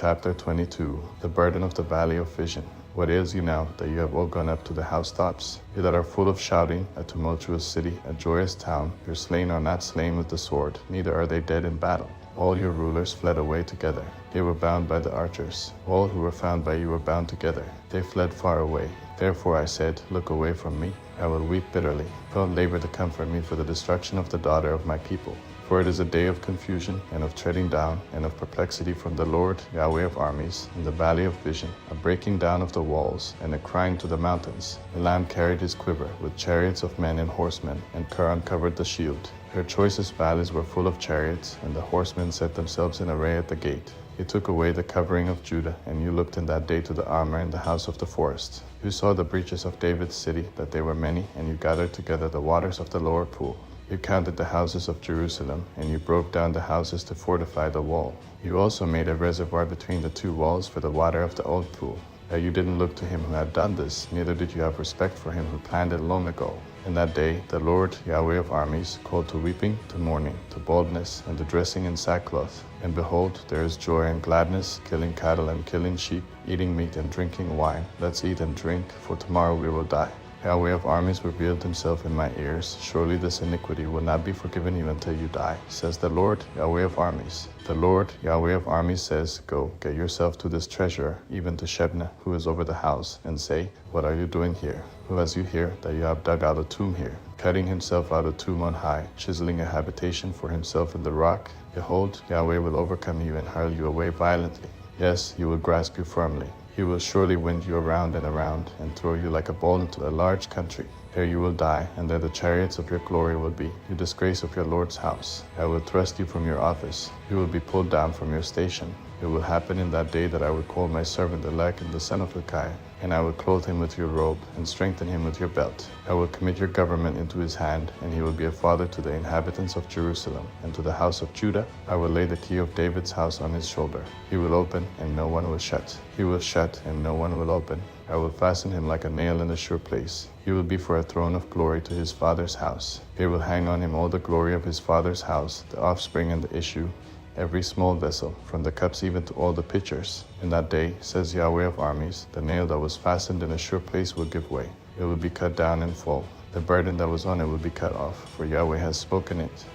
Chapter 22. The burden of the valley of vision. What ails you now that you have all gone up to the housetops? You that are full of shouting, a tumultuous city, a joyous town, your slain are not slain with the sword, neither are they dead in battle. All your rulers fled away together. They were bound by the archers. All who were found by you were bound together. They fled far away. Therefore I said, look away from me. I will weep bitterly. Don't labor to comfort me for the destruction of the daughter of my people. For it is a day of confusion, and of treading down, and of perplexity from the Lord, Yahweh of armies, in the valley of vision, a breaking down of the walls, and a crying to the mountains. Elam carried his quiver, with chariots of men and horsemen, and Kir uncovered the shield. Her choicest valleys were full of chariots, and the horsemen set themselves in array at the gate. He took away the covering of Judah, and you looked in that day to the armor in the house of the forest. You saw the breaches of David's city, that they were many, and you gathered together the waters of the lower pool. You counted the houses of Jerusalem, and you broke down the houses to fortify the wall. You also made a reservoir between the two walls for the water of the old pool. That you didn't look to him who had done this, neither did you have respect for him who planned it long ago. In that day the Lord, Yahweh of armies, called to weeping, to mourning, to baldness, and to dressing in sackcloth. And behold, there is joy and gladness, killing cattle and killing sheep, eating meat and drinking wine. Let's eat and drink, for tomorrow we will die. Yahweh of armies revealed himself in my ears. Surely this iniquity will not be forgiven you until you die, says the Lord, Yahweh of armies. The Lord, Yahweh of armies says, go, get yourself to this treasurer, even to Shebna, who is over the house, and say, what are you doing here? Who has you here that you have dug out a tomb here? Cutting himself out a tomb on high, chiseling a habitation for himself in the rock? Behold, Yahweh will overcome you and hurl you away violently. Yes, he will grasp you firmly. He will surely wind you around, and throw you like a ball into a large country. There you will die, and there the chariots of your glory will be, you disgrace of your Lord's house. I will thrust you from your office. You will be pulled down from your station. It will happen in that day that I will call my servant Eliakim the son of Hilkiah, and I will clothe him with your robe, and strengthen him with your belt. I will commit your government into his hand, and he will be a father to the inhabitants of Jerusalem, and to the house of Judah. I will lay the key of David's house on his shoulder. He will open, and no one will shut. He will shut, and no one will open. I will fasten him like a nail in a sure place. He will be for a throne of glory to his father's house. They will hang on him all the glory of his father's house, the offspring and the issue, every small vessel, from the cups even to all the pitchers. In that day, says Yahweh of armies, the nail that was fastened in a sure place will give way. It will be cut down and fall. The burden that was on it will be cut off, for Yahweh has spoken it.